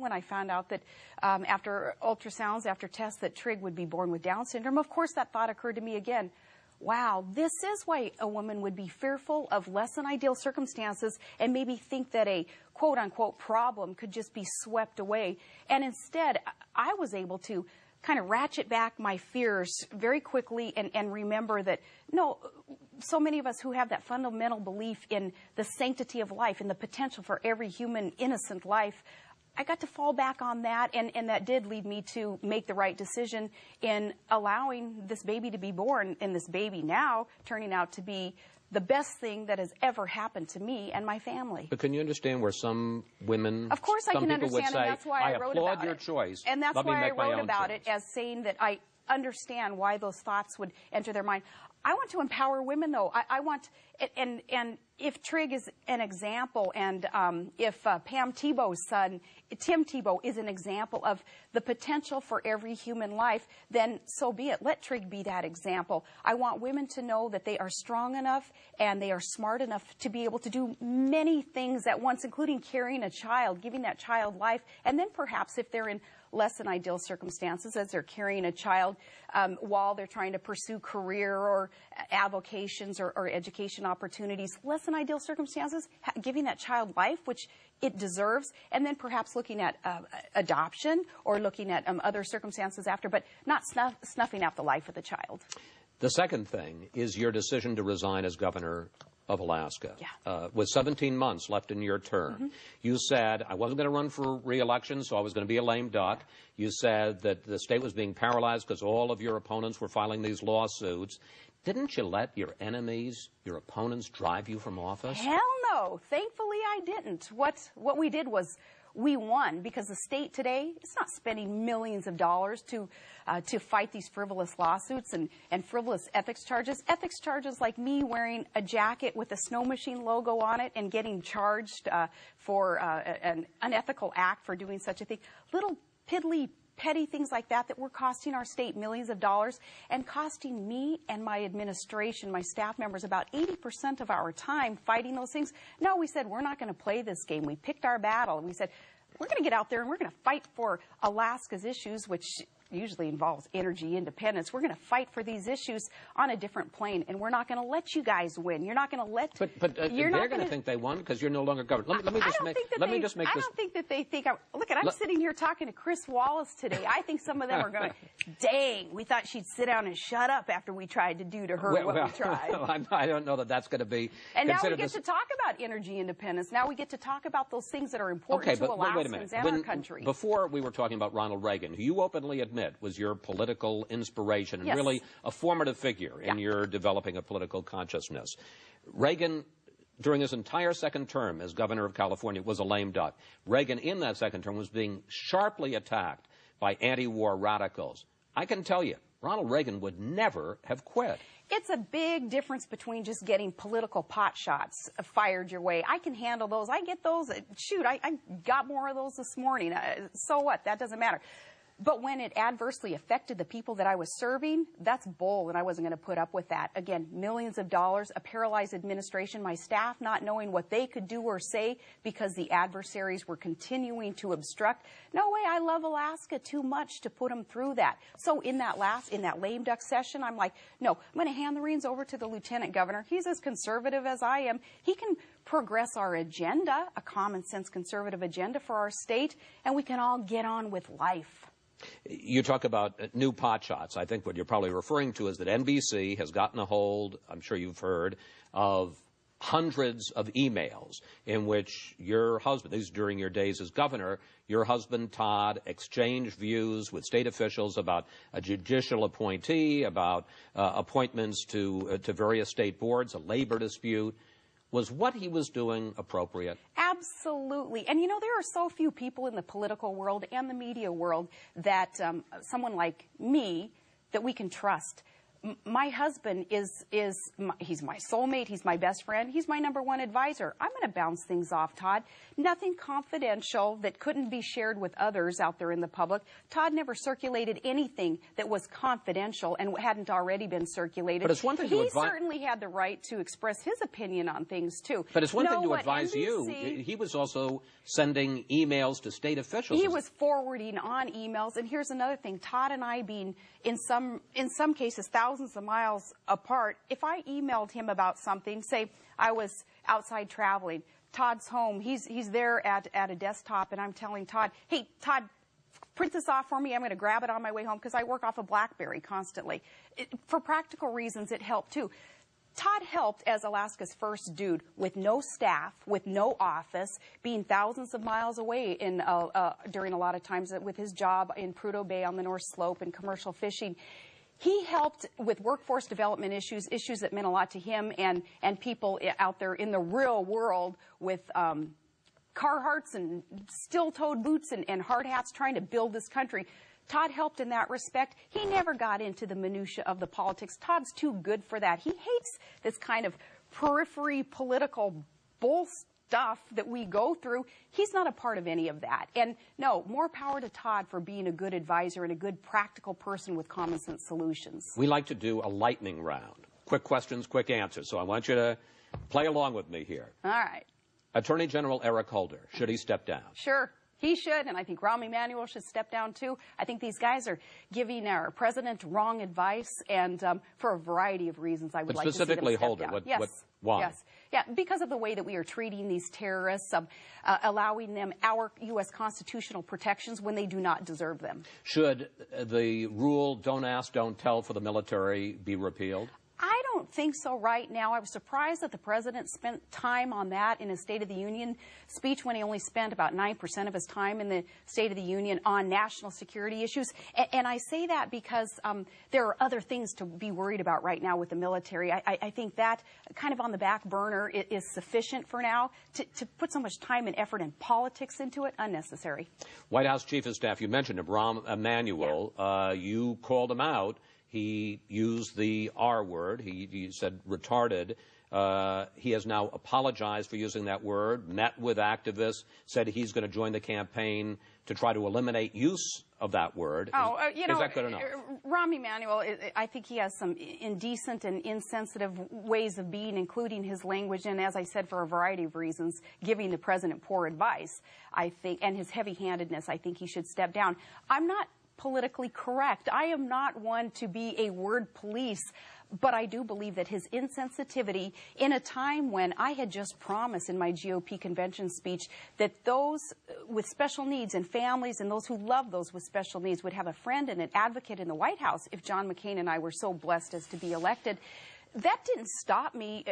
When I found out that after ultrasounds, after tests, that Trig would be born with Down syndrome, of course that thought occurred to me again. Wow, this is why a woman would be fearful of less than ideal circumstances and maybe think that a quote-unquote problem could just be swept away. And instead, I was able to kind of ratchet back my fears very quickly and remember that, no, so many of us who have that fundamental belief in the sanctity of life and the potential for every human innocent life, I got to fall back on that, and that did lead me to make the right decision in allowing this baby to be born, and this baby now turning out to be the best thing that has ever happened to me and my family. But can you understand where some women, of course I can understand, say, and that's why I wrote about it. I applaud your choice. And that's why I wrote about it as saying that I understand why those thoughts would enter their mind. I want to empower women, though. I want, and if Trig is an example, and if Pam Tebow's son, Tim Tebow, is an example of the potential for every human life, then so be it. Let Trig be that example. I want women to know that they are strong enough and they are smart enough to be able to do many things at once, including carrying a child, giving that child life, and then perhaps if they're in less than ideal circumstances as they're carrying a child while they're trying to pursue career or avocations or education opportunities, less than ideal circumstances, giving that child life, which it deserves, and then perhaps looking at adoption or looking at other circumstances after, but not snuffing out the life of the child. The second thing is your decision to resign as governor of Alaska. Yeah. With 17 months left in your term. You said, I wasn't going to run for re-election, so I was going to be a lame duck. You said that the state was being paralyzed because all of your opponents were filing these lawsuits. Didn't you let your enemies, your opponents, drive you from office? Hell no. Thankfully, I didn't. What we did was we won, because the state today is not spending millions of dollars to fight these frivolous lawsuits and frivolous ethics charges. Ethics charges like me wearing a jacket with a snow machine logo on it and getting charged for an unethical act for doing such a thing. Little piddly petty things like that were costing our state millions of dollars and costing me and my administration, my staff members, about 80% of our time fighting those things. No, we said, we're not going to play this game. We picked our battle, and we said, we're going to get out there and we're going to fight for Alaska's issues, which usually involves energy independence. We're going to fight for these issues on a different plane, and we're not going to let you guys win. You're not going to let. But they're going to think they won because you're no longer governor. Let me just make this. I don't think that they think. Look, I'm sitting here talking to Chris Wallace today. I think some of them are going, dang, we thought she'd sit down and shut up after we tried to do to her what we tried. I don't know that that's going to be. And now we get to talk about energy independence. Now we get to talk about those things that are important to Alaskans and our country. Before we were talking about Ronald Reagan, who you openly admit was your political inspiration and really a formative figure in your developing a political consciousness. Reagan, during his entire second term as governor of California, was a lame duck. Reagan, in that second term, was being sharply attacked by anti-war radicals. I can tell you, Ronald Reagan would never have quit. It's a big difference between just getting political pot shots fired your way. I can handle those. I get those. Shoot, I got more of those this morning. So what? That doesn't matter. But when it adversely affected the people that I was serving, that's bold, and I wasn't going to put up with that. Again, millions of dollars, a paralyzed administration, my staff not knowing what they could do or say because the adversaries were continuing to obstruct. No way, I love Alaska too much to put them through that. So in that lame duck session, I'm like, no, I'm going to hand the reins over to the lieutenant governor. He's as conservative as I am. He can progress our agenda, a common sense conservative agenda for our state, and we can all get on with life. You talk about new pot shots. I think what you're probably referring to is that NBC has gotten a hold, I'm sure you've heard, of hundreds of emails in which your husband, these during your days as governor, your husband Todd exchanged views with state officials about a judicial appointee, about appointments to various state boards, a labor dispute. Was what he was doing appropriate? Absolutely. And, you know, there are so few people in the political world and the media world that someone like me that we can trust. my husband he's my soulmate, he's my best friend, he's my #1 advisor. I'm going to bounce things off Todd. Nothing confidential that couldn't be shared with others out there in the public. Todd never circulated anything that was confidential and hadn't already been circulated. But it's one thing to he certainly had the right to express his opinion on things, too. But it's one thing to advise you. He was also sending emails to state officials. He was forwarding on emails. And here's another thing. Todd and I being, in some cases, thousands of miles apart, if I emailed him about something, say I was outside traveling, Todd's home, he's there at a desktop, and I'm telling Todd, hey, Todd, print this off for me. I'm going to grab it on my way home because I work off a BlackBerry constantly. For practical reasons, it helped, too. Todd helped as Alaska's first dude with no staff, with no office, being thousands of miles away during a lot of times with his job in Prudhoe Bay on the North Slope and commercial fishing. He helped with workforce development issues that meant a lot to him and people out there in the real world with Carhartts and steel-toed boots and hard hats trying to build this country. Todd helped in that respect. He never got into the minutia of the politics. Todd's too good for that. He hates this kind of periphery political bull stuff that we go through. He's not a part of any of that. And no, more power to Todd for being a good advisor and a good practical person with common sense solutions. We like to do a lightning round. Quick questions, quick answers. So I want you to play along with me here. All right. Attorney General Eric Holder, should he step down? Sure. He should, and I think Rahm Emanuel should step down, too. I think these guys are giving our president wrong advice, and for a variety of reasons, I would like to see them step down. But specifically Holder, why? Yes. Yeah, because of the way that we are treating these terrorists, allowing them our U.S. constitutional protections when they do not deserve them. Should the rule, don't ask, don't tell for the military be repealed? I don't think so right now. I was surprised that the president spent time on that in his State of the Union speech when he only spent about 9% of his time in the State of the Union on national security issues. And I say that because there are other things to be worried about right now with the military. I think that kind of on the back burner is sufficient for now. To put so much time and effort and politics into it, unnecessary. White House Chief of Staff, you mentioned him, Rahm Emanuel. Yeah. You called him out. He used the R word. He said retarded. He has now apologized for using that word, met with activists, said he's going to join the campaign to try to eliminate use of that word. Is that good enough? Rahm Emanuel, I think he has some indecent and insensitive ways of being, including his language, and as I said, for a variety of reasons, giving the president poor advice, I think, and his heavy-handedness, I think he should step down. I'm not politically correct. I am not one to be a word police, but I do believe that his insensitivity in a time when I had just promised in my GOP convention speech that those with special needs and families and those who love those with special needs would have a friend and an advocate in the White House if John McCain and I were so blessed as to be elected. That didn't stop me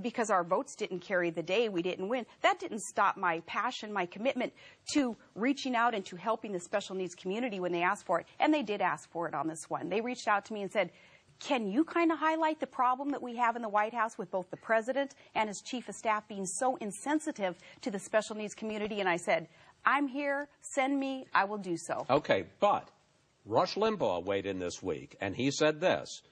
because our votes didn't carry the day. We didn't win. That didn't stop my passion, my commitment to reaching out and to helping the special needs community when they asked for it. And they did ask for it on this one. They reached out to me and said, can you kind of highlight the problem that we have in the White House with both the president and his chief of staff being so insensitive to the special needs community? And I said, I'm here. Send me. I will do so. Okay, but Rush Limbaugh weighed in this week, and he said this.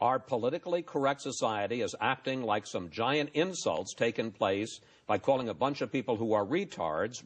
Our politically correct society is acting like some giant insults taken place by calling a bunch of people who are retards.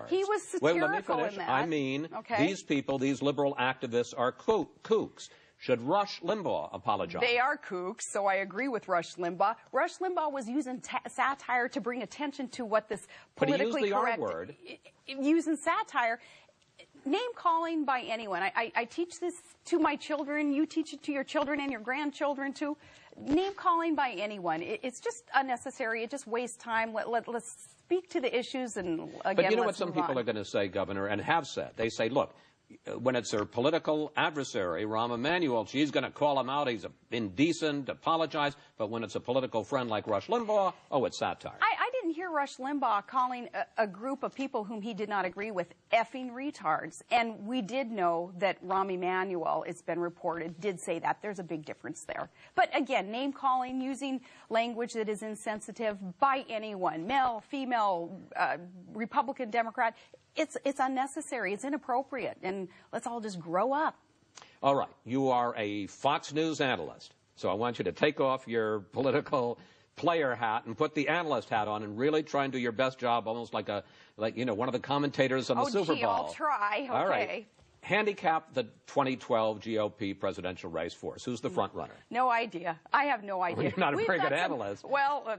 He was satirical let me finish. in that. I mean, these people, these liberal activists are kooks. Should Rush Limbaugh apologize? They are kooks, so I agree with Rush Limbaugh. Rush Limbaugh was using satire to bring attention to what this politically correct... But he used the R word. Using satire. Name-calling by anyone. I teach this to my children. You teach it to your children and your grandchildren, too. Name-calling by anyone. It's just unnecessary. It just wastes time. Let's speak to the issues and, again, But you know what some people are going to say, Governor, and have said? They say, look, when it's their political adversary, Rahm Emanuel, she's going to call him out. He's indecent, apologize. But when it's a political friend like Rush Limbaugh, oh, it's satire. I didn't hear Rush Limbaugh calling a group of people whom he did not agree with effing retards. And we did know that Rahm Emanuel, it's been reported, did say that. There's a big difference there. But again, name-calling, using language that is insensitive by anyone, male, female, Republican, Democrat, it's unnecessary. It's inappropriate. And let's all just grow up. All right. You are a Fox News analyst. So I want you to take off your political player hat and put the analyst hat on and really try and do your best job, almost like one of the commentators on the Super Bowl. I'll try. Okay. All right. Handicap the 2012 GOP presidential race for us. Who's the front runner? No idea. I have no idea. Well, you're not a very good analyst. Well,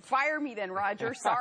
fire me then, Roger. Sorry.